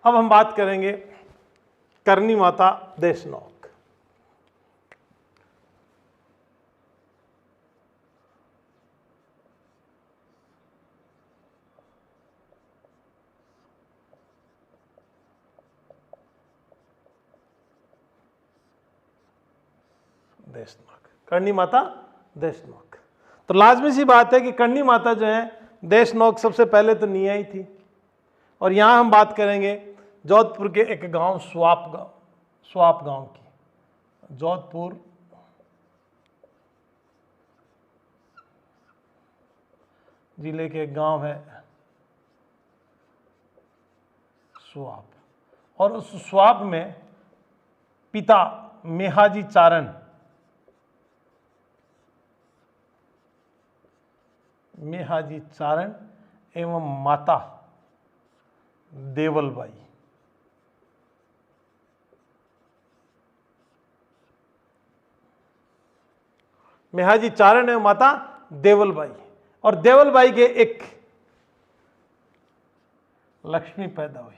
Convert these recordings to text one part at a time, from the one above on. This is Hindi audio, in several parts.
अब हम बात करेंगे करनी माता देशनोक। देशनोक, करनी माता देशनोक। तो लाजमी सी बात है कि करनी माता जो है देशनोक सबसे पहले तो नहीं आई थी। और यहां हम बात करेंगे जोधपुर के एक गांव स्वाप गांव की। जोधपुर जिले के एक गांव है स्वाप, और उस स्वाप में पिता मेहाजी चारण एवं माता देवलबाई। मेहाजी चारण एवं माता देवलबाई, और देवलबाई के एक लक्ष्मी पैदा हुई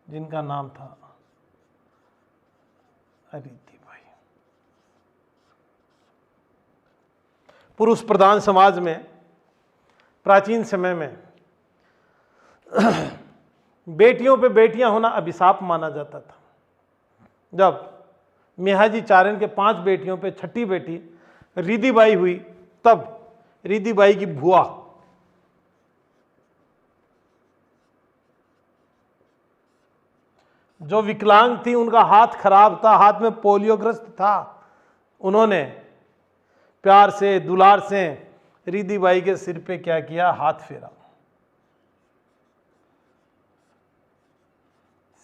जिनका नाम था अदितिबाई। पुरुष प्रधान समाज में प्राचीन समय में बेटियों पे बेटियां होना अभिशाप माना जाता था। जब मेहाजी चारण के 5 बेटियों पे छठी बेटी रिधिबाई हुई, तब रिधिबाई की बुआ जो विकलांग थी, उनका हाथ खराब था, हाथ में पोलियोग्रस्त था, उन्होंने प्यार से दुलार से रिधिबाई के सिर पे क्या किया, हाथ फेरा,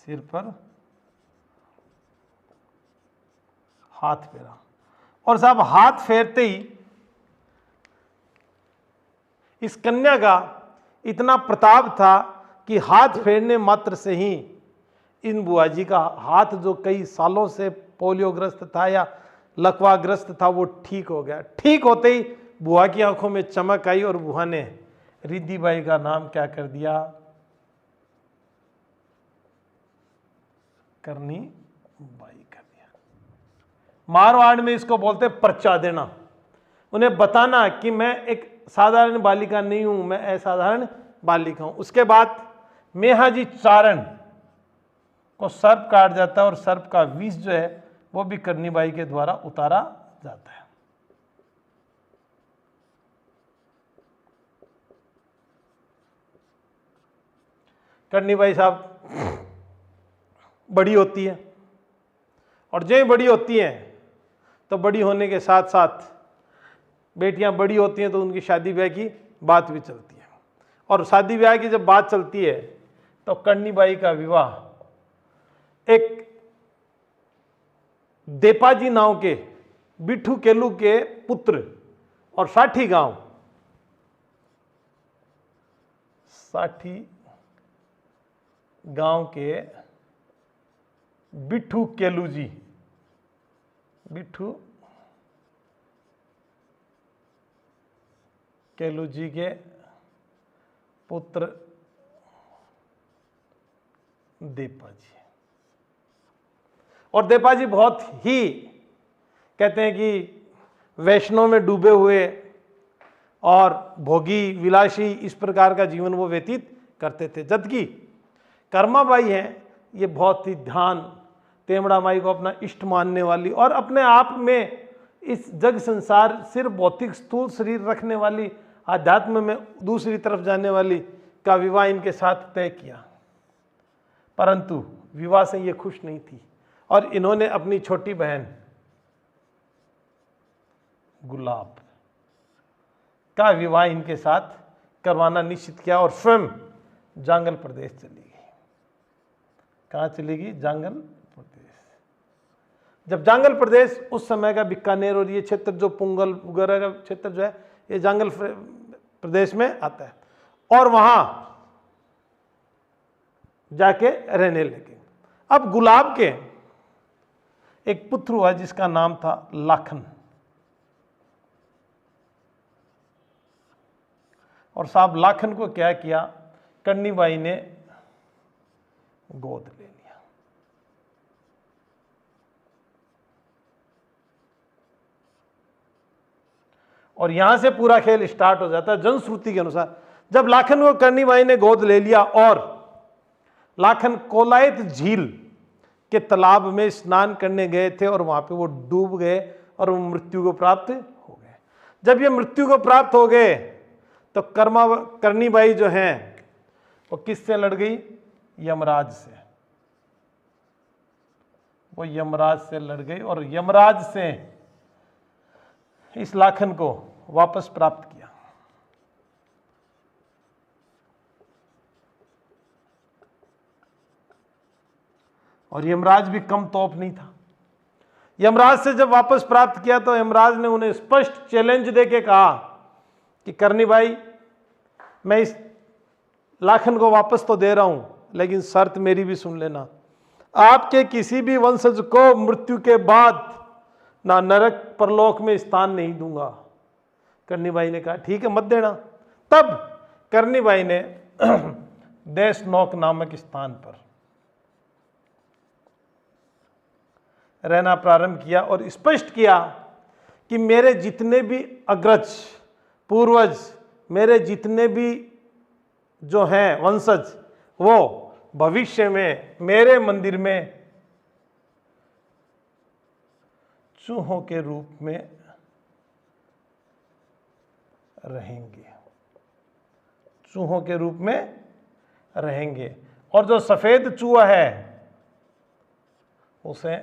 सिर पर हाथ फेरा। और साहब हाथ फेरते ही इस कन्या का इतना प्रताप था कि हाथ फेरने मात्र से ही इन बुआ जी का हाथ, जो कई सालों से पोलियोग्रस्त था या लकवाग्रस्त था, वो ठीक हो गया। ठीक होते ही बुआ की आंखों में चमक आई और बुआ ने रिधिबाई का नाम क्या कर दिया, करनी बाई कर दिया। मारवाड़ में इसको बोलते पर्चा देना, उन्हें बताना कि मैं एक साधारण बालिका नहीं हूं, मैं असाधारण बालिका हूं। उसके बाद मेहाजी चारण को सर्प काट जाता है और सर्प का विष जो है वो भी करनीबाई के द्वारा उतारा जाता है। करनीबाई साहब बड़ी होती है, और जो बड़ी होती हैं तो बड़ी होने के साथ साथ बेटियां बड़ी होती हैं तो उनकी शादी ब्याह की बात भी चलती है। और शादी ब्याह की जब बात चलती है तो करनीबाई का विवाह एक देपाजी नाव के बिट्ठू केलू के पुत्र और साठी गांव के बिट्ठू केलू जी के पुत्र देपाजी। और देपाजी बहुत ही कहते हैं कि वैष्णव में डूबे हुए और भोगी विलासी इस प्रकार का जीवन वो व्यतीत करते थे। जबकि कर्माबाई हैं, ये बहुत ही ध्यान, तेमड़ा माई को अपना इष्ट मानने वाली और अपने आप में इस जग संसार सिर्फ भौतिक स्थूल शरीर रखने वाली, आध्यात्म में दूसरी तरफ जाने वाली का विवाह इनके साथ तय किया। परंतु विवाह से ये खुश नहीं थी और इन्होंने अपनी छोटी बहन गुलाब का विवाह इनके साथ करवाना निश्चित किया और स्वयं जांगल प्रदेश चली गई। कहाँ चली गई? जांगल प्रदेश। जब जांगल प्रदेश उस समय का बीकानेर और ये क्षेत्र जो पुंगल वगैरह का क्षेत्र जो है ये जांगल प्रदेश में आता है, और वहां जाके रहने लगे। अब गुलाब के एक पुत्र हुआ जिसका नाम था लाखन, और साहब लाखन को क्या किया, करनीबाई ने गोद ले लिया। और यहां से पूरा खेल स्टार्ट हो जाता है। जनश्रुति के अनुसार जब लाखन को करनी बाई ने गोद ले लिया और लाखन कोलायत झील के तालाब में स्नान करने गए थे और वहां पे वो डूब गए और वो मृत्यु को प्राप्त हो गए। जब ये मृत्यु को प्राप्त हो गए तो करनी बाई जो है वो किससे लड़ गई? यमराज से। वो यमराज से लड़ गई और यमराज से इस लाखन को वापस प्राप्त किया। और यमराज भी कम तोप नहीं था। यमराज से जब वापस प्राप्त किया तो यमराज ने उन्हें स्पष्ट चैलेंज देके कहा कि करनी भाई, मैं इस लाखन को वापस तो दे रहा हूं, लेकिन शर्त मेरी भी सुन लेना। आपके किसी भी वंशज को मृत्यु के बाद ना नरक परलोक में स्थान नहीं दूंगा। करनी बाई ने कहा ठीक है, मत देना। तब करनी बाई ने देशनोक नामक स्थान पर रहना प्रारंभ किया और स्पष्ट किया कि मेरे जितने भी अग्रज पूर्वज, मेरे जितने भी जो हैं वंशज, वो भविष्य में मेरे मंदिर में चूहों के रूप में रहेंगे, चूहों के रूप में रहेंगे। और जो सफेद चूहा है उसे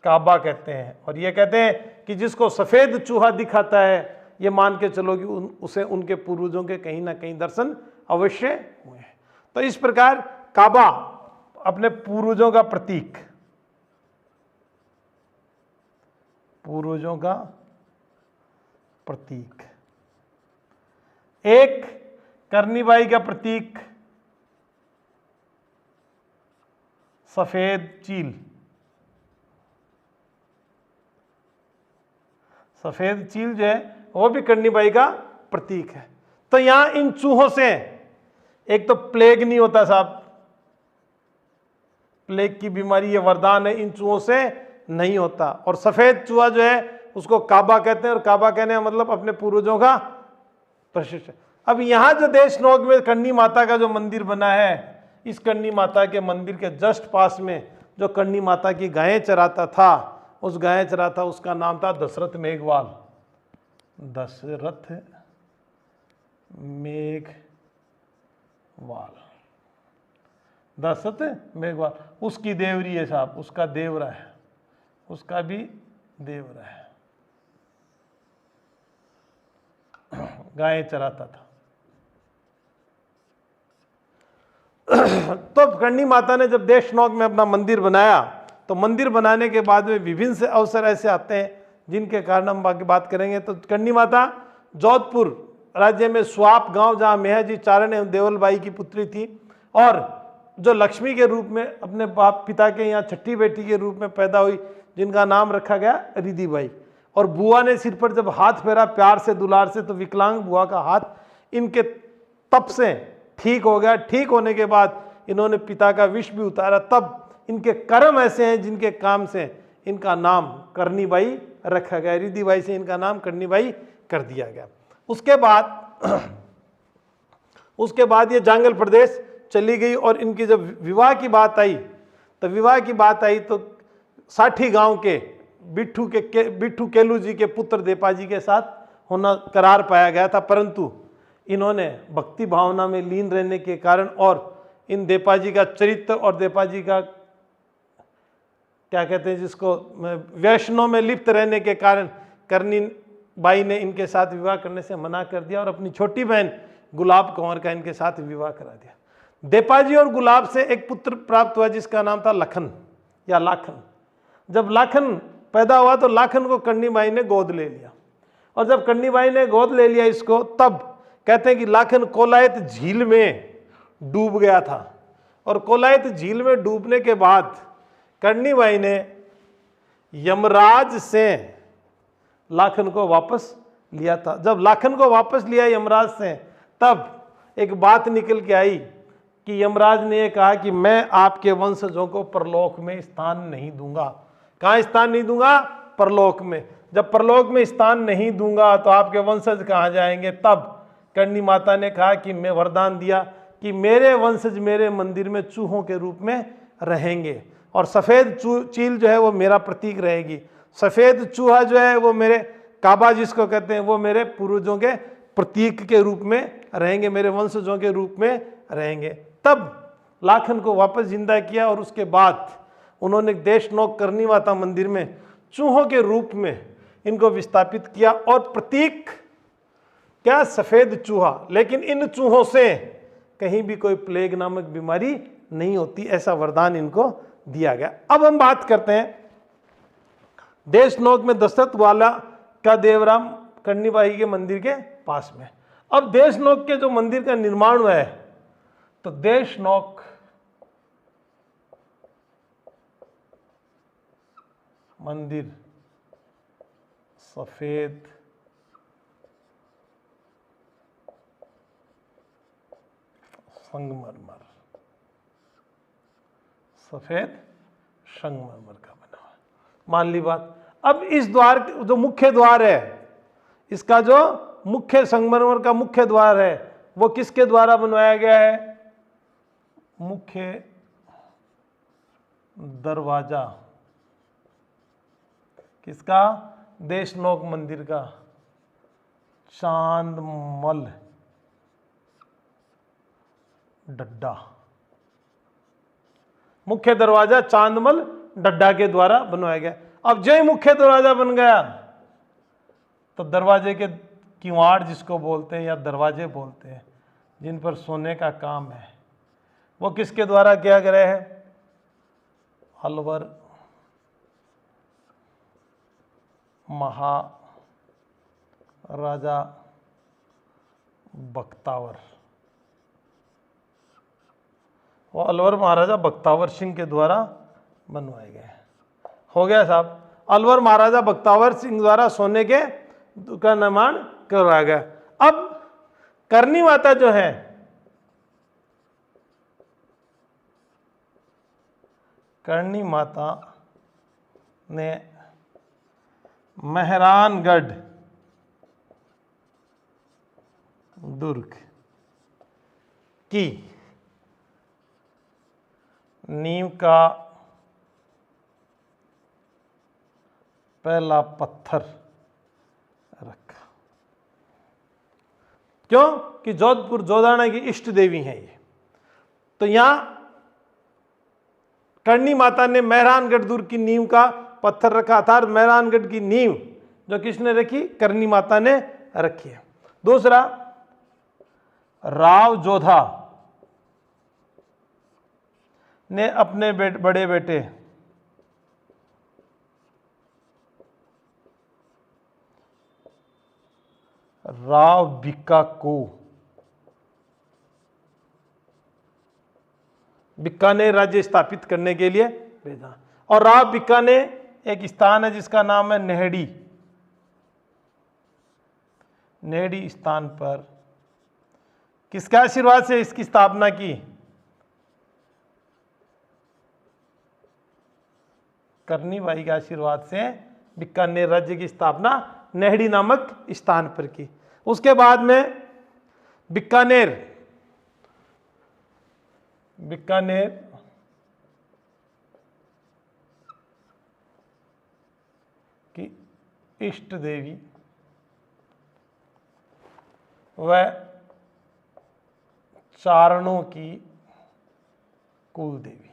काबा कहते हैं। और ये कहते हैं कि जिसको सफेद चूहा दिखाता है, ये मान के चलो कि उसे उनके पूर्वजों के कहीं ना कहीं दर्शन अवश्य हुए हैं। तो इस प्रकार काबा अपने पूर्वजों का प्रतीक, पूर्वजों का प्रतीक, एक करनी बाई का प्रतीक सफेद चील, सफेद चील जो है वो भी करनी बाई का प्रतीक है। तो यहां इन चूहों से एक तो प्लेग नहीं होता साहब, प्लेग की बीमारी ये वरदान है, इन चूहों से नहीं होता। और सफेद चूहा जो है उसको काबा कहते हैं, और काबा कहने का मतलब अपने पूर्वजों का प्रशिक्षण। अब यहां जो देशनोक में करनी माता का जो मंदिर बना है, इस करनी माता के मंदिर के जस्ट पास में जो करनी माता की गायें चराता था, उस गायें चराता, उसका नाम था दशरथ मेघवाल। दशरथ मेघवाल, दशरथ मेघवाल उसकी देवरी है साहब, उसका देवरा है, उसका भी देवरा है, गायें चराता था। तो करनी माता ने जब देशनोक में अपना मंदिर बनाया, तो मंदिर बनाने के बाद में विभिन्न से अवसर ऐसे आते हैं जिनके कारण हम बाकी बात करेंगे। तो करनी माता जोधपुर राज्य में स्वाप गांव, जहां मेहजी चारण एवं देवलबाई की पुत्री थी, और जो लक्ष्मी के रूप में अपने बाप पिता के यहाँ छठी बेटी के रूप में पैदा हुई, जिनका नाम रखा गया रिधिबाई। और बुआ ने सिर पर जब हाथ फेरा प्यार से दुलार से, तो विकलांग बुआ का हाथ इनके तप से ठीक हो गया। ठीक होने के बाद इन्होंने पिता का विष भी उतारा। तब इनके कर्म ऐसे हैं जिनके काम से इनका नाम करनी बाई रखा गया, रिधिबाई से इनका नाम करनी बाई कर दिया गया। उसके बाद ये जांगल प्रदेश चली गई। और इनकी जब विवाह की बात आई, तो साठी गांव के बिट्ठू केलू जी के पुत्र देपाजी के साथ होना करार पाया गया था, परंतु इन्होंने भक्ति भावना में लीन रहने के कारण और इन देपाजी का चरित्र और देपाजी का क्या कहते हैं जिसको वैष्णव में लिप्त रहने के कारण करनी बाई ने इनके साथ विवाह करने से मना कर दिया और अपनी छोटी बहन गुलाब कंवर का इनके साथ विवाह करा दिया। देपाजी और गुलाब से एक पुत्र प्राप्त हुआ जिसका नाम था लखन या लाखन। जब लाखन पैदा हुआ तो लाखन को करनी बाई ने गोद ले लिया, और जब करनी बाई ने गोद ले लिया इसको, तब कहते हैं कि लाखन कोलायत झील में डूब गया था। और कोलायत झील में डूबने के बाद करनी बाई ने यमराज से लाखन को वापस लिया था। जब लाखन को वापस लिया यमराज से, तब एक बात निकल के आई कि यमराज ने ये कहा कि मैं आपके वंशजों को परलोक में स्थान नहीं दूंगा। कहाँ स्थान नहीं दूंगा? परलोक में। जब परलोक में स्थान नहीं दूंगा तो आपके वंशज कहाँ जाएंगे? तब कर्णी माता ने कहा कि मैं वरदान दिया कि मेरे वंशज मेरे मंदिर में चूहों के रूप में रहेंगे, और सफ़ेद चील जो है वो मेरा प्रतीक रहेगी। सफ़ेद चूहा जो है वो मेरे काबा जिसको कहते हैं वो मेरे पूर्वजों के प्रतीक के रूप में रहेंगे, मेरे वंशजों के रूप में रहेंगे। तब लाखन को वापस जिंदा किया और उसके बाद उन्होंने देशनोक करनी माता मंदिर में चूहों के रूप में इनको विस्थापित किया, और प्रतीक क्या? सफ़ेद चूहा। लेकिन इन चूहों से कहीं भी कोई प्लेग नामक बीमारी नहीं होती, ऐसा वरदान इनको दिया गया। अब हम बात करते हैं देशनोक में दशरथ वाला का देवराम कर्णीबाई के मंदिर के पास में। अब देशनोक के जो मंदिर का निर्माण हुआ है, तो देशनोक मंदिर सफेद संगमरमर, सफेद संगमरमर का बना हुआ, मान ली बात। अब इस द्वार जो मुख्य द्वार है, इसका जो मुख्य संगमरमर का मुख्य द्वार है वो किसके द्वारा बनवाया गया है? मुख्य दरवाजा किसका? देशनोक मंदिर का चांदमल डड्डा। मुख्य दरवाजा चांदमल डड्डा के द्वारा बनवाया गया। अब जो ही मुख्य दरवाजा बन गया तो दरवाजे के किवाड़ जिसको बोलते हैं या दरवाजे बोलते हैं, जिन पर सोने का काम है, वो किसके द्वारा किया गया है? अलवर महाराजा बख्तावर, वो अलवर महाराजा बख्तावर सिंह के द्वारा बनवाए गए। हो गया साहब, अलवर महाराजा बख्तावर सिंह द्वारा सोने के का निर्माण करवाया गया। अब करनी माता जो है, करनी माता ने मेहरानगढ़ दुर्ग की नींव का पहला पत्थर रखा। क्यों? कि जोधपुर जोधाना की इष्ट देवी है ये। तो यहां करनी माता ने मेहरानगढ़ दुर्ग की नींव का पत्थर रखा था, और मेहरानगढ़ की नींव जो किसने रखी? करनी माता ने रखी है। दूसरा, राव जोधा ने अपने बड़े बेटे राव बिक्का को बीकानेर राज्य स्थापित करने के लिए भेजा। और राव बिक्का ने एक स्थान है जिसका नाम है नेहड़ी, नेहड़ी स्थान पर किसके आशीर्वाद से इसकी स्थापना की? करनी बाई के आशीर्वाद से बीकानेर राज्य की स्थापना नेहड़ी नामक स्थान पर की। उसके बाद में बीकानेर की इष्ट देवी व चारणों की कुल देवी,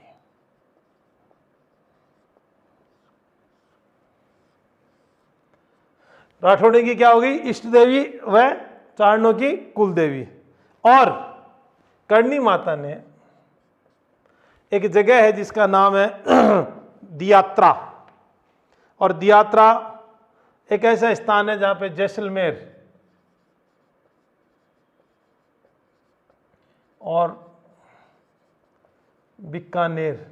राठौड़ी की क्या होगी? इष्ट देवी व चारणों की कुल देवी। और करनी माता ने एक जगह है जिसका नाम है दियात्रा, और दियात्रा एक ऐसा स्थान है जहां पे जैसलमेर और बीकानेर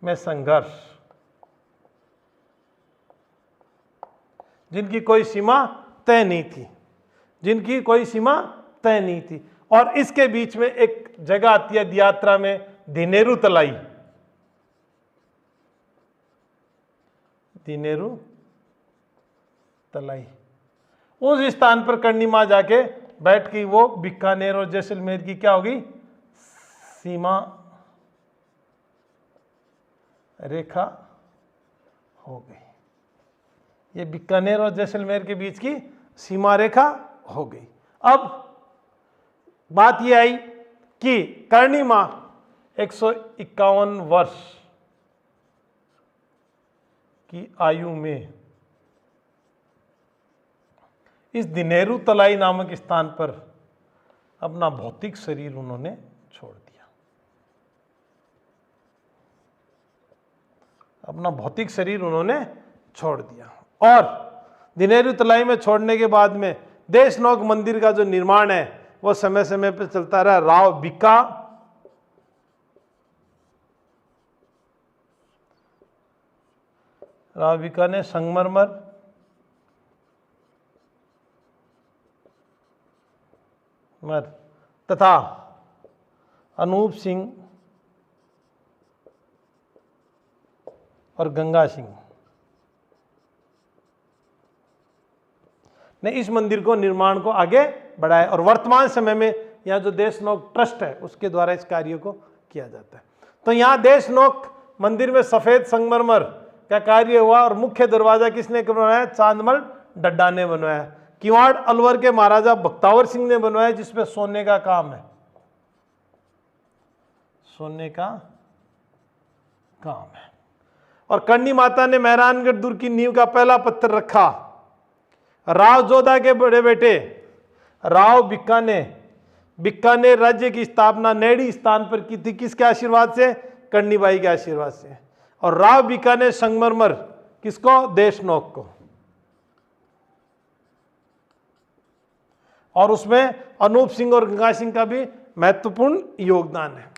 में संघर्ष, जिनकी कोई सीमा तय नहीं थी, जिनकी कोई सीमा तय नहीं थी। और इसके बीच में एक जगह आती है यात्रा में, दिनेरु तलाई। दिनेरु तलाई, उस स्थान पर कर्णी मां जाके बैठ गई। वो बीकानेर और जैसलमेर की क्या होगी, सीमा रेखा हो गई। ये बीकानेर और जैसलमेर के बीच की सीमा रेखा हो गई। अब बात यह आई कि कर्णी मां 151 वर्ष की आयु में इस दिनेरु तलाई नामक स्थान पर अपना भौतिक शरीर उन्होंने छोड़ दिया। अपना भौतिक शरीर उन्होंने छोड़ दिया। और दिनेरु तलाई में छोड़ने के बाद में देशनोक मंदिर का जो निर्माण है वो समय समय पर चलता रहा। राव बीका ने संगमरमर तथा अनूप सिंह और गंगा सिंह ने इस मंदिर को निर्माण को आगे बढ़ाया। और वर्तमान समय में यहाँ जो देशनोक ट्रस्ट है उसके द्वारा इस कार्य को किया जाता है। तो यहाँ देशनोक मंदिर में सफेद संगमरमर का कार्य हुआ और मुख्य दरवाजा किसने बनवाया, चांदमल डड्डा ने बनवाया। किवाड़ अलवर के महाराजा बख्तावर सिंह ने बनवाया जिसमें सोने का काम है, सोने का काम है। और कर्णी माता ने मेहरानगढ़ दुर्ग की नींव का पहला पत्थर रखा। राव जोधा के बड़े बेटे राव बिक्का ने बीकानेर राज्य की स्थापना नेड़ी स्थान पर की थी। किसके आशीर्वाद से, कर्णीबाई के आशीर्वाद से। और राव बिक्का ने संगमरमर किसको, देशनोक को। और उसमें अनूप सिंह और गंगा सिंह का भी महत्वपूर्ण योगदान है।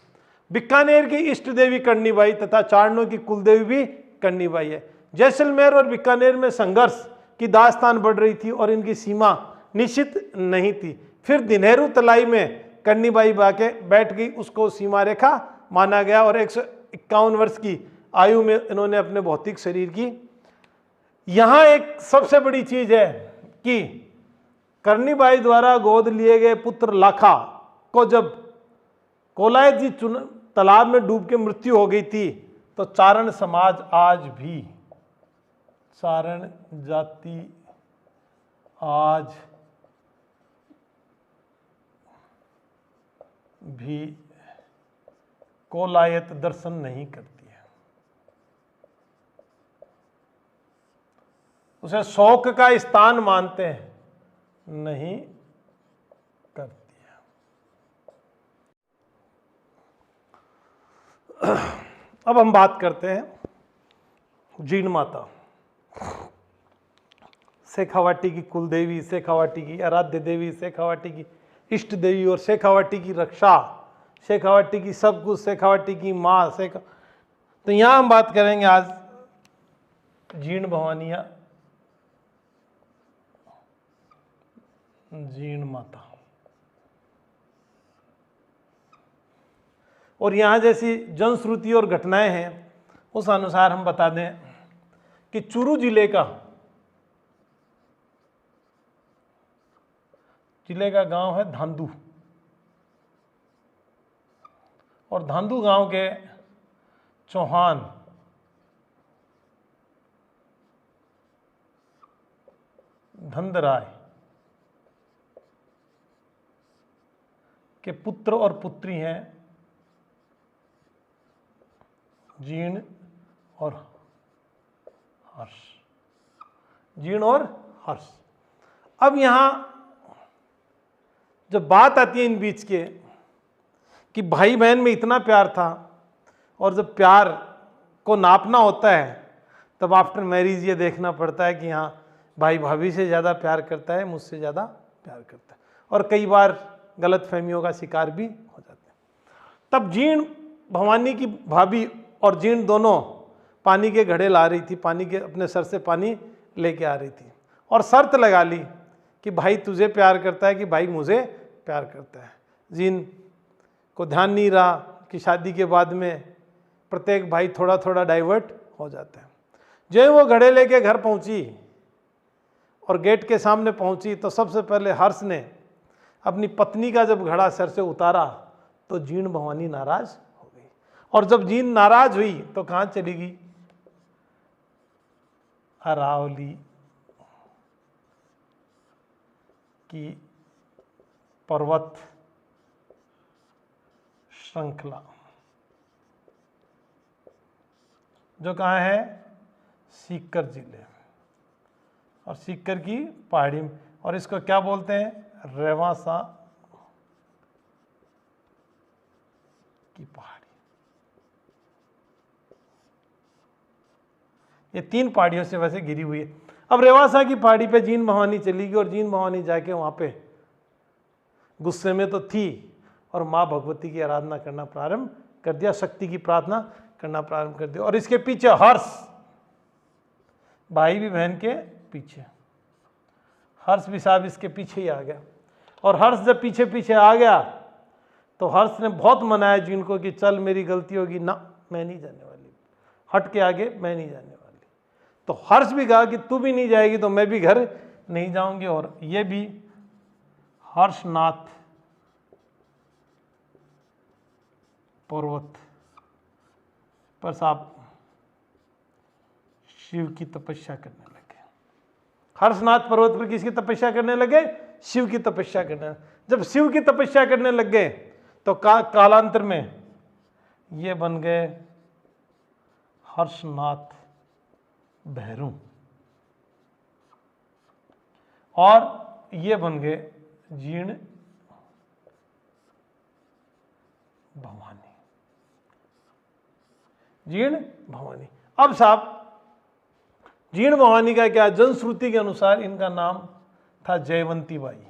बीकानेर की इष्ट देवी कर्णीबाई तथा चारणों की कुलदेवी भी कर्णीबाई है। जैसलमेर और बीकानेर में संघर्ष की दास्तान बढ़ रही थी और इनकी सीमा निश्चित नहीं थी। फिर दिनेरु तलाई में कर्णीबाई बाके बैठ गई, उसको सीमा रेखा माना गया और 151 वर्ष की आयु में इन्होंने अपने भौतिक शरीर की। यहां एक सबसे बड़ी चीज है कि कर्णीबाई द्वारा गोद लिए गए पुत्र लाखा को जब कोलायत जी तालाब में डूब के मृत्यु हो गई थी तो चारण समाज आज भी, चारण जाति आज भी कोलायत दर्शन नहीं करती है। उसे शोक का स्थान मानते हैं, नहीं करती है। अब हम बात करते हैं जीण माता, शेखावाटी की कुलदेवी, शेखावाटी की आराध्य देवी, शेखावाटी की इष्ट देवी और शेखावाटी की रक्षा, शेखावाटी की सब कुछ, शेखावाटी की माँ तो यहाँ हम बात करेंगे आज जीण भवानिया, जीण माता। और यहाँ जैसी जनश्रुति और घटनाएं हैं उस अनुसार हम बता दें कि चूरू जिले का गांव है धांधु। और धांधु गांव के चौहान धंधराय के पुत्र और पुत्री हैं जीण और हर्ष, जीण और हर्ष। अब यहां जब बात आती है इन बीच के कि भाई बहन में इतना प्यार था और जब प्यार को नापना होता है तब आफ्टर मैरिज ये देखना पड़ता है कि हाँ भाई भाभी से ज़्यादा प्यार करता है, मुझसे ज़्यादा प्यार करता है, और कई बार गलत फहमियों का शिकार भी हो जाते हैं। तब जीण भवानी की भाभी और जीण दोनों पानी के घड़े ला रही थी, पानी के अपने सर से पानी लेके आ रही थी और शर्त लगा ली कि भाई तुझे प्यार करता है कि भाई मुझे प्यार करता है। जिन को ध्यान नहीं रहा कि शादी के बाद में प्रत्येक भाई थोड़ा थोड़ा डाइवर्ट हो जाता है। जो ही वो घड़े लेके घर पहुंची और गेट के सामने पहुंची तो सबसे पहले हर्ष ने अपनी पत्नी का जब घड़ा सर से उतारा तो जीण भवानी नाराज हो गई, और जब जीण नाराज हुई तो कहाँ चली गई? अरावली की पर्वत श्रृंखला, जो कहाँ है? सीकर जिले में, और सीकर की पहाड़ी में, और इसको क्या बोलते हैं? रेवासा की पहाड़ी। ये 3 पहाड़ियों से वैसे घिरी हुई है। अब रेवासा की पहाड़ी पे जीण भवानी चली गई, और जीण भवानी जाके वहां पे गुस्से में तो थी और माँ भगवती की आराधना करना प्रारंभ कर दिया, शक्ति की प्रार्थना करना प्रारंभ कर दिया। और इसके पीछे हर्ष, भाई भी बहन के पीछे, हर्ष भी साहब इसके पीछे ही आ गया। और हर्ष जब पीछे पीछे आ गया तो हर्ष ने बहुत मनाया जीण को कि चल मेरी गलती होगी ना, मैं नहीं जाने वाली, हट के आगे मैं नहीं जाने वाली। तो हर्ष भी कहा कि तू भी नहीं जाएगी तो मैं भी घर नहीं जाऊंगी। और ये भी हर्षनाथ पर्वत पर साहब शिव की तपस्या करने लगे। हर्षनाथ पर्वत पर किसकी तपस्या करने लगे? शिव की तपस्या करने। जब शिव की तपस्या करने लग गए तो कालांतर में ये बन गए हर्षनाथ भैरू, और ये बन गए जीण भवानी। जीण भवानी। अब साहब जीण भवानी का क्या? जनश्रुति के अनुसार इनका नाम था जयवंती बाई।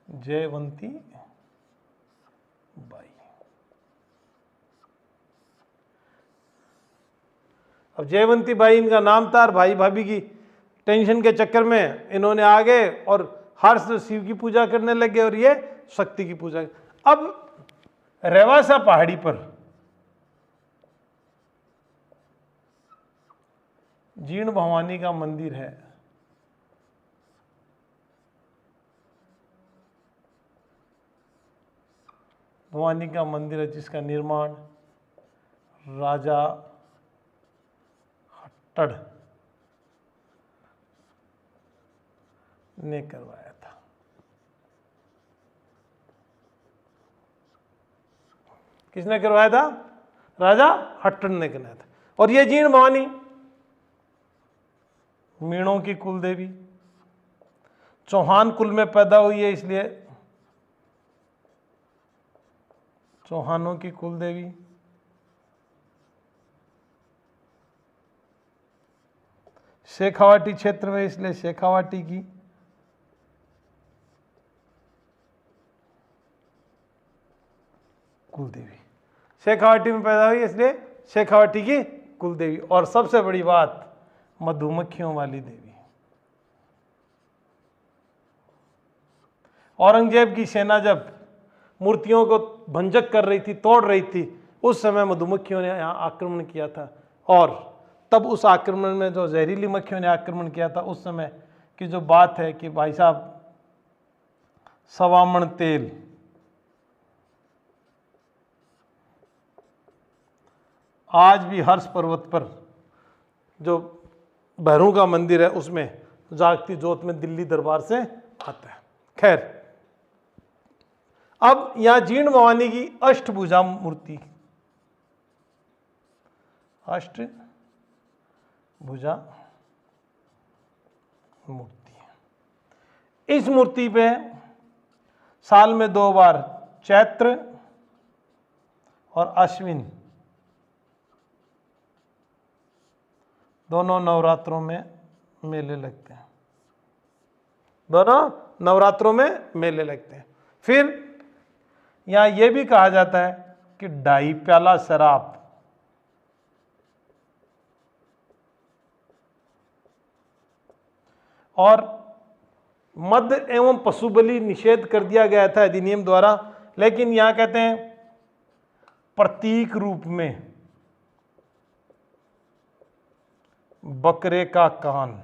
जयवंती बाई। अब जयवंती बाई इनका नाम था, और भाई भाभी की टेंशन के चक्कर में इन्होंने आ गए और हर्ष शिव की पूजा करने लगे और ये शक्ति की पूजा। अब रेवासा पहाड़ी पर जीण भवानी का मंदिर है। भवानी का मंदिर है जिसका निर्माण राजा हट्टड़ ने करवाया था। किसने करवाया था? राजा हट्टड़ ने करवाया था। और ये जीण भवानी मीणों की कुल देवी, चौहान कुल में पैदा हुई है, इसलिए चौहानों की कुल देवी। शेखावाटी क्षेत्र में, इसलिए शेखावाटी की। कुल देवी शेखावाटी में पैदा हुई, इसलिए शेखावाटी की कुल देवी। और सबसे बड़ी बात, मधुमक्खियों वाली देवी। औरंगजेब की सेना जब मूर्तियों को भंजक कर रही थी, तोड़ रही थी, उस समय मधुमक्खियों ने यहाँ आक्रमण किया था। और तब उस आक्रमण में जो जहरीली मक्खियों ने आक्रमण किया था, उस समय की जो बात है कि भाई साहब सवामण तेल, आज भी हर्ष पर्वत पर जो भैरू का मंदिर है उसमें जागती जोत में दिल्ली दरबार से आता है। खैर, अब यहां जीण भवानी की अष्टभुजा मूर्ति, अष्टभुजा मूर्ति है। इस मूर्ति पे साल में 2 बार चैत्र और अश्विन दोनों नवरात्रों में मेले लगते हैं। दोनों नवरात्रों में मेले लगते हैं। फिर यहां यह भी कहा जाता है कि 2.5 प्याला शराब और मद एवं पशु बलि निषेध कर दिया गया था अधिनियम द्वारा, लेकिन यहां कहते हैं प्रतीक रूप में बकरे का कान,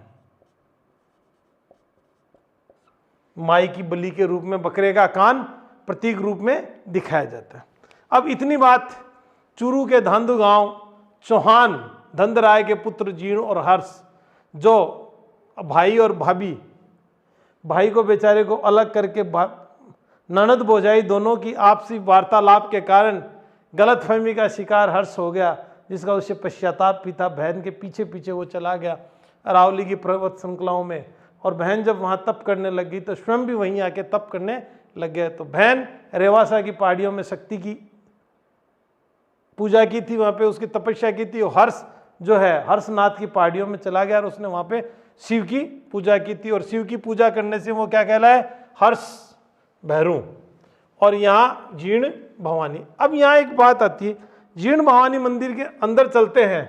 माई की बलि के रूप में बकरे का कान प्रतीक रूप में दिखाया जाता है। अब इतनी बात चूरू के धांधु गांव चौहान धंधराय के पुत्र जीर्ण और हर्ष, जो भाई और भाभी, भाई को बेचारे को अलग करके ननद भौजाई दोनों की आपसी वार्तालाप के कारण गलतफहमी का शिकार हर्ष हो गया, जिसका उसे पश्चाताप भी था। बहन के पीछे पीछे वो चला गया अरावली की पर्वत श्रृंखलाओं में, और बहन जब वहाँ तप करने लगी तो स्वयं भी वहीं आके तप करने लग गए। तो बहन रेवासा की पहाड़ियों में शक्ति की पूजा की थी, वहाँ पे उसकी तपस्या की थी, और हर्ष जो है हर्षनाथ की पहाड़ियों में चला गया और उसने वहाँ पे शिव की पूजा की थी, और शिव की पूजा करने से वो क्या कहलाए, हर्ष भैरू। और यहाँ जीर्ण भवानी। अब यहाँ एक बात आती है, जीर्ण भवानी मंदिर के अंदर चलते हैं।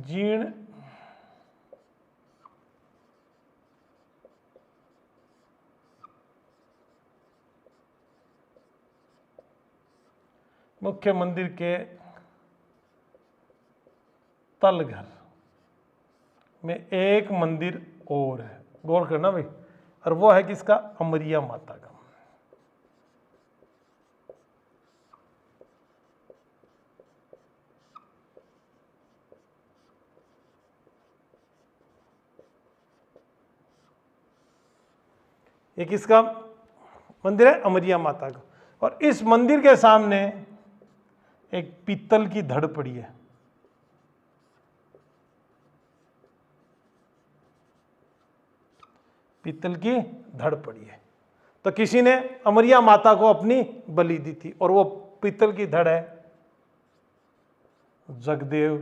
जीर्ण मुख्य मंदिर के तलघर में एक मंदिर और है, गौर करना भाई, और वो है किसका, अमरिया माता का। ये किसका मंदिर है, अमरिया माता का। और इस मंदिर के सामने एक पीतल की धड़ पड़ी है, पीतल की धड़ पड़ी है। तो किसी ने अमरिया माता को अपनी बलि दी थी, और वो पीतल की धड़ है जगदेव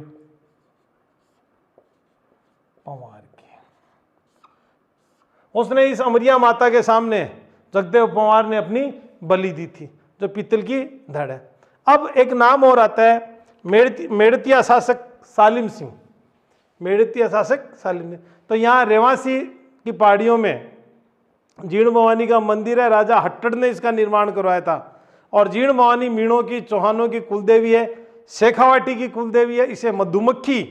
पंवार की। उसने इस अमरिया माता के सामने जगदेव पंवार ने अपनी बलि दी थी, जो पीतल की धड़ है। अब एक नाम और आता है, मेड़तिया शासक सालिम सिंह, मेड़तिया शासक सालिम सिंह। तो यहाँ रेवासी की पहाड़ियों में जीर्ण भवानी का मंदिर है, राजा हट्टड़ ने इसका निर्माण करवाया था। और जीर्ण भवानी मीणों की, चौहानों की कुलदेवी है, शेखावाटी की कुलदेवी है। इसे मधुमक्खी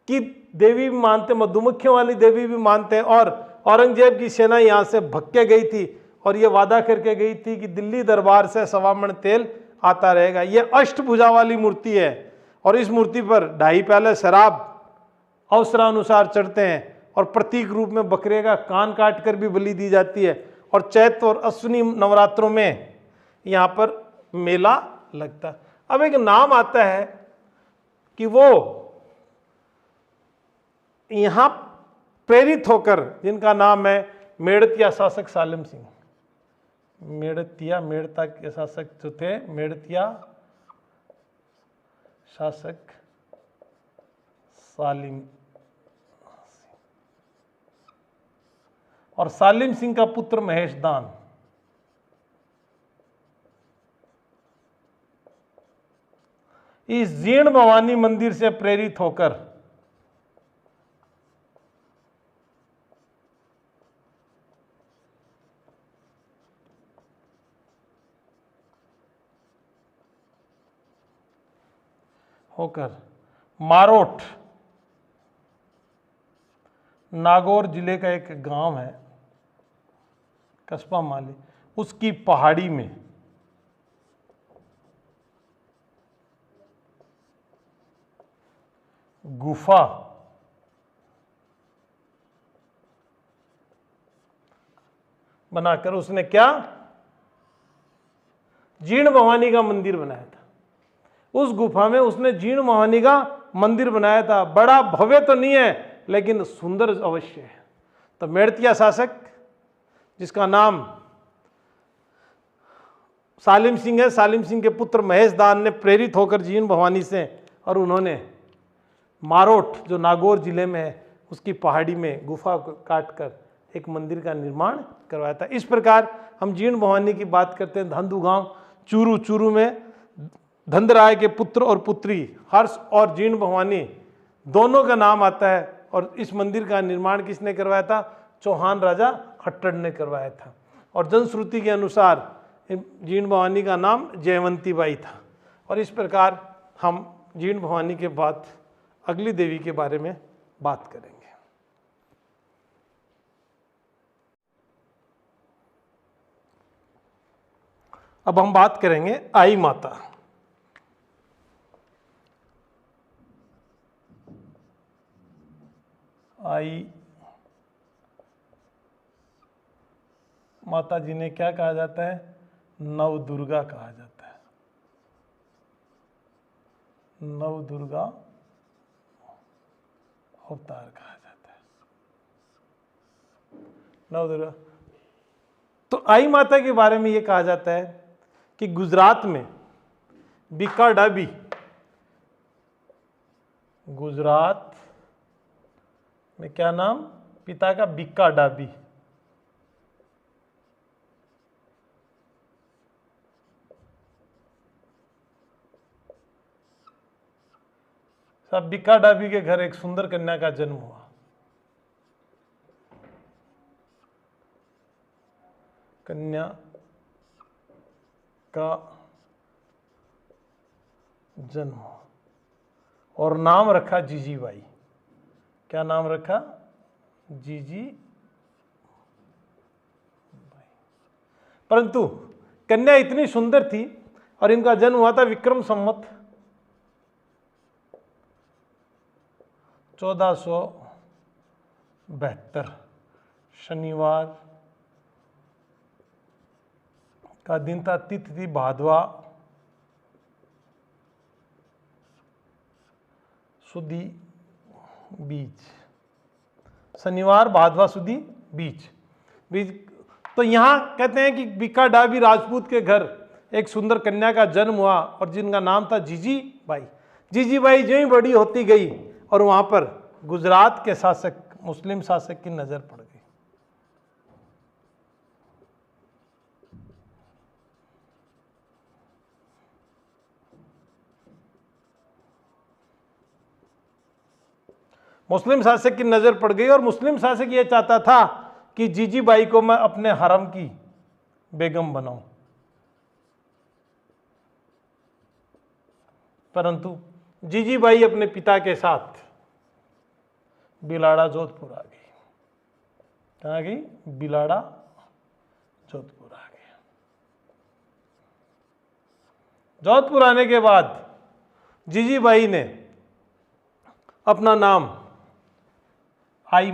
की देवी भी मानते, मधुमक्खियों वाली देवी भी मानते हैं। और औरंगजेब की सेना यहाँ से भग के गई थी, और ये वादा करके गई थी कि दिल्ली दरबार से सवामण तेल आता रहेगा। ये अष्टभुजा वाली मूर्ति है, और इस मूर्ति पर 2.5 प्याले शराब अवसरानुसार चढ़ते हैं, और प्रतीक रूप में बकरे का कान काट कर भी बलि दी जाती है। और चैत्र और अश्विनी नवरात्रों में यहाँ पर मेला लगता है। अब एक नाम आता है कि वो यहाँ प्रेरित होकर, जिनका नाम है मेड़तिया शासक सालिम सिंह, मेड़ता के शासक जो थे मेड़तिया शासक सालिम, और सालिम सिंह का पुत्र महेशदान। इस जीर्ण भवानी मंदिर से प्रेरित होकर मारोट, नागौर जिले का एक गांव है, कस्बा माली, उसकी पहाड़ी में गुफा बनाकर उसने क्या, जीर्ण भवानी का मंदिर बनाया था। उस गुफा में उसने जीर्ण भवानी का मंदिर बनाया था। बड़ा भव्य तो नहीं है, लेकिन सुंदर अवश्य है। तो मेड़तिया शासक, जिसका नाम सालिम सिंह है, सालिम सिंह के पुत्र महेशदान ने प्रेरित होकर जीर्ण भवानी से, और उन्होंने मारोट जो नागौर जिले में है उसकी पहाड़ी में गुफा काट कर एक मंदिर का निर्माण करवाया था। इस प्रकार हम जीर्ण भवानी की बात करते हैं। धांधु गांव चूरू में धंधराय के पुत्र और पुत्री हर्ष और जीर्ण भवानी दोनों का नाम आता है। और इस मंदिर का निर्माण किसने करवाया था, चौहान राजा खट्टर ने करवाया था। और जनश्रुति के अनुसार जीण भवानी का नाम जयवंती बाई था। और इस प्रकार हम जीण भवानी के बाद अगली देवी के बारे में बात करेंगे। अब हम बात करेंगे आई माता। आई माता जी ने क्या कहा जाता है? नव दुर्गा कहा जाता है। नव दुर्गा अवतार कहा जाता है। नव दुर्गा। तो आई माता के बारे में यह कहा जाता है कि गुजरात में बीका डाबी, गुजरात में क्या नाम? पिता का बीका डाबी। सब बीका डाबी के घर एक सुंदर कन्या का जन्म हुआ। कन्या का जन्म हुआ और नाम रखा जीजीबाई। क्या नाम रखा? जीजी। परंतु कन्या इतनी सुंदर थी और इनका जन्म हुआ था विक्रम संवत 1472 शनिवार का दिन था। तिथि थी भादवा सुदी बीज। शनिवार भादवा सुदी बीज। तो यहां कहते हैं कि बीका डाबी राजपूत के घर एक सुंदर कन्या का जन्म हुआ और जिनका नाम था जीजी बाई। जीजी बाई जो ही बड़ी होती गई और वहां पर गुजरात के शासक, मुस्लिम शासक की नजर पड़ गई। मुस्लिम शासक की नजर पड़ गई और मुस्लिम शासक यह चाहता था कि जीजी बाई को मैं अपने हरम की बेगम बनाऊं। परंतु जीजी बाई अपने पिता के साथ बिलाड़ा जोधपुर आ गई। कहाँ आ गई? बिलाड़ा जोधपुर आ गई। जोधपुर आने के बाद जीजी बाई ने अपना नाम आई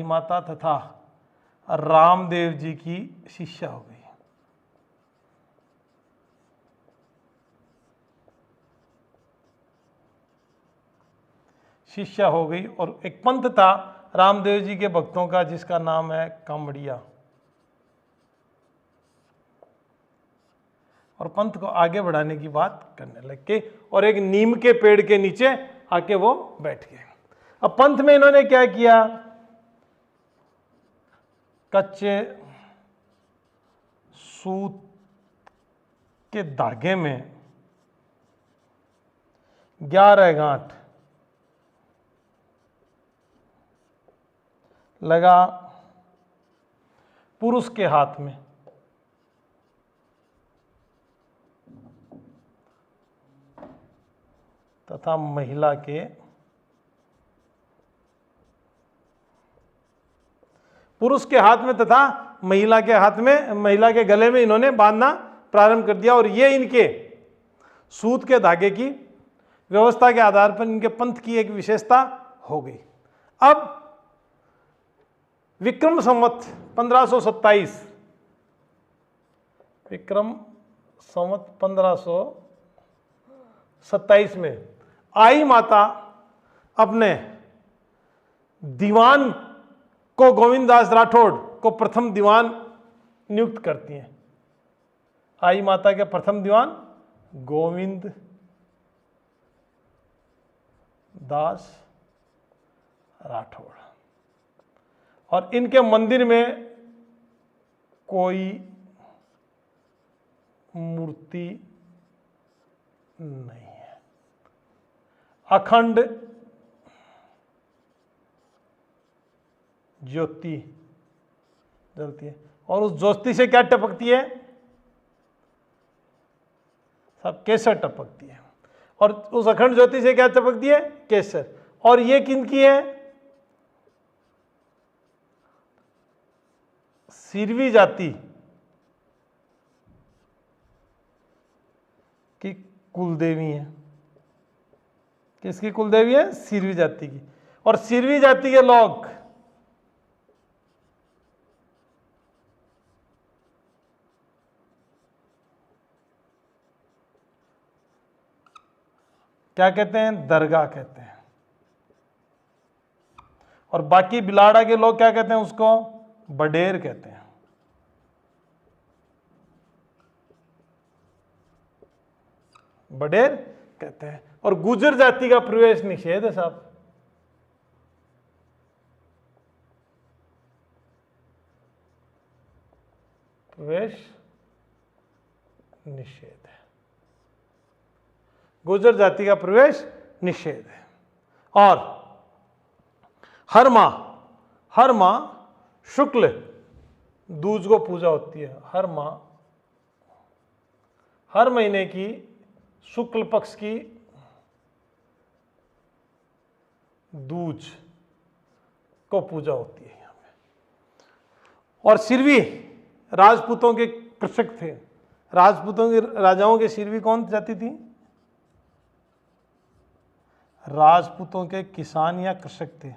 माता तथा रामदेव जी की शिष्या हो गई। शिष्या हो गई और एक पंथ था रामदेव जी के भक्तों का जिसका नाम है कामड़िया। और पंथ को आगे बढ़ाने की बात करने लग के और एक नीम के पेड़ के नीचे आके वो बैठ गए। अब पंथ में इन्होंने क्या किया? कच्चे सूत के धागे में 11 गांठ लगा पुरुष के हाथ में तथा महिला के पुरुष के हाथ में तथा महिला के हाथ में, महिला के गले में इन्होंने बांधना प्रारंभ कर दिया। और ये इनके सूत के धागे की व्यवस्था के आधार पर इनके पंथ की एक विशेषता हो गई। अब विक्रम संवत 1527, विक्रम संवत 1527 में आई माता अपने दीवान को गोविंददास राठौड़ को प्रथम दीवान नियुक्त करती हैं। आई माता के प्रथम दीवान गोविंद दास राठौड़। और इनके मंदिर में कोई मूर्ति नहीं है। अखंड ज्योति जलती है और उस ज्योति से क्या टपकती है? सब केसर टपकती है। और उस अखंड ज्योति से क्या टपकती है? केसर। और ये किनकी है? सिरवी जाति की कुलदेवी है। किसकी कुलदेवी है? सिरवी जाति की। और सिरवी जाति के लोग क्या कहते हैं? दरगाह कहते हैं। और बाकी बिलाड़ा के लोग क्या कहते हैं? उसको बडेर कहते हैं। बडेर कहते हैं। और गुजर जाति का प्रवेश निषेध है साहब। प्रवेश निषेध है। गुजर जाति का प्रवेश निषेध है। और हर माह शुक्ल दूज को पूजा होती है। हर महीने की शुक्ल पक्ष की दूज को पूजा होती है यहां पे। और सिरवी राजपूतों के कृषक थे। राजपूतों के राजाओं के सिरवी कौन जाति थी? राजपूतों के किसान या कृषक थे?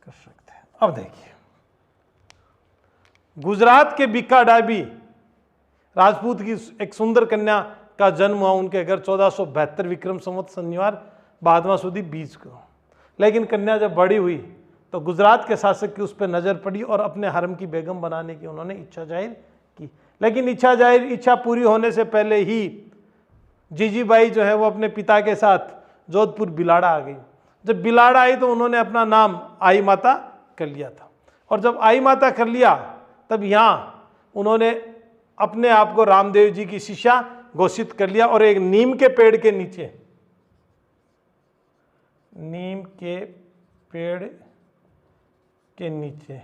कृषक थे। अब देखिए, गुजरात के बीका डाबी राजपूत की एक सुंदर कन्या का जन्म हुआ उनके घर 1472 विक्रम संवत शनिवार भादवा सुदी बीज को। लेकिन कन्या जब बड़ी हुई तो गुजरात के शासक की उस पर नजर पड़ी और अपने हरम की बेगम बनाने की उन्होंने इच्छा जाहिर की। लेकिन इच्छा पूरी होने से पहले ही जीजीबाई जो है वो अपने पिता के साथ जोधपुर बिलाड़ा आ गई। जब बिलाड़ा आई तो उन्होंने अपना नाम आई माता कर लिया था। और जब आई माता कर लिया तब यहाँ उन्होंने अपने आप को रामदेव जी की शिष्या घोषित कर लिया। और एक नीम के पेड़ के नीचे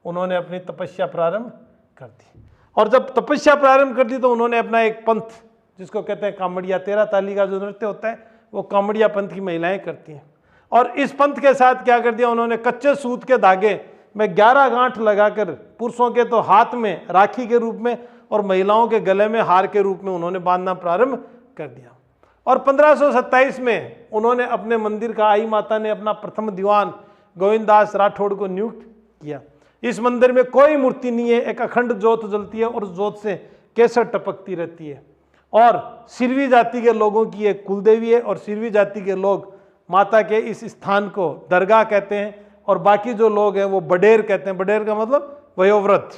उन्होंने अपनी तपस्या प्रारंभ कर दी। और जब तपस्या प्रारंभ कर दी तो उन्होंने अपना एक पंथ, जिसको कहते हैं कामड़िया, 13 ताली का जो नृत्य होता है वो कामड़िया पंथ की महिलाएं करती हैं। और इस पंथ के साथ क्या कर दिया उन्होंने? कच्चे सूत के धागे में 11 गांठ लगाकर पुरुषों के तो हाथ में राखी के रूप में और महिलाओं के गले में हार के रूप में उन्होंने बांधना प्रारंभ कर दिया। और 1527 में उन्होंने अपने मंदिर का, आई माता ने अपना प्रथम दीवान गोविंददास राठौड़ को नियुक्त किया। इस मंदिर में कोई मूर्ति नहीं है, एक अखंड ज्योत जलती है और उस ज्योत से केसर टपकती रहती है। और सिरवी जाति के लोगों की एक कुलदेवी है। और सिरवी जाति के लोग माता के इस स्थान को दरगाह कहते हैं। और बाकी जो लोग हैं वो बडेर कहते हैं। बडेर का मतलब वयोवृद्ध,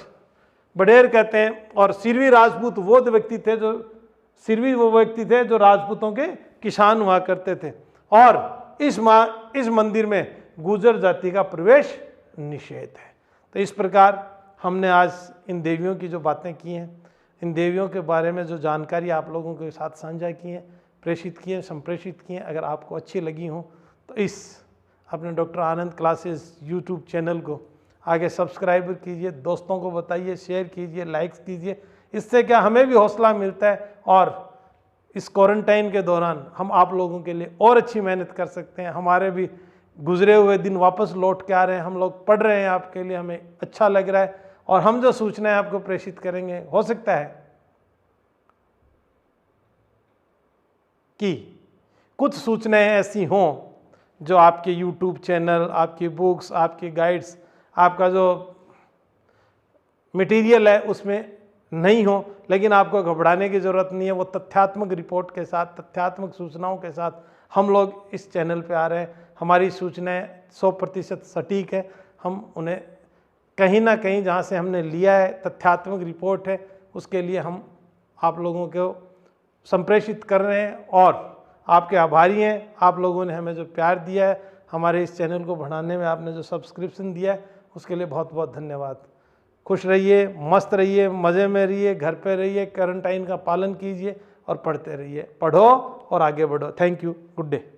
बडेर कहते हैं। और सिरवी राजपूत वो व्यक्ति थे जो राजपूतों के किसान हुआ करते थे। और इस मंदिर में गुजर जाति का प्रवेश निषेध है। तो इस प्रकार हमने आज इन देवियों की जो बातें की हैं, इन देवियों के बारे में जो जानकारी आप लोगों के साथ साझा की है, प्रेषित किए, संप्रेषित किए, अगर आपको अच्छी लगी हो तो इस अपने डॉक्टर आनंद क्लासेस यूट्यूब चैनल को आगे सब्सक्राइब कीजिए, दोस्तों को बताइए, शेयर कीजिए, लाइक्स कीजिए। इससे क्या हमें भी हौसला मिलता है और इस क्वारंटाइन के दौरान हम आप लोगों के लिए और अच्छी मेहनत कर सकते हैं। हमारे भी गुजरे हुए दिन वापस लौट के आ रहे हैं, हम लोग पढ़ रहे हैं आपके लिए, हमें अच्छा लग रहा है। और हम जो सूचनाएं आपको प्रेषित करेंगे, हो सकता है कि कुछ सूचनाएं ऐसी हों जो आपके YouTube चैनल, आपकी बुक्स, आपकी गाइड्स, आपका जो मटेरियल है उसमें नहीं हो। लेकिन आपको घबराने की ज़रूरत नहीं है। वो तथ्यात्मक रिपोर्ट के साथ, तथ्यात्मक सूचनाओं के साथ हम लोग इस चैनल पे आ रहे हैं। हमारी सूचनाएं 100% सटीक है। हम उन्हें कहीं ना कहीं जहाँ से हमने लिया है, तथ्यात्मक रिपोर्ट है, उसके लिए हम आप लोगों को संप्रेषित कर रहे हैं और आपके आभारी हैं। आप लोगों ने हमें जो प्यार दिया है, हमारे इस चैनल को बढ़ाने में आपने जो सब्सक्रिप्शन दिया है, उसके लिए बहुत बहुत धन्यवाद। खुश रहिए, मस्त रहिए, मज़े में रहिए, घर पे रहिए, क्वारंटाइन का पालन कीजिए और पढ़ते रहिए। पढ़ो और आगे बढ़ो। Thank you. Good day.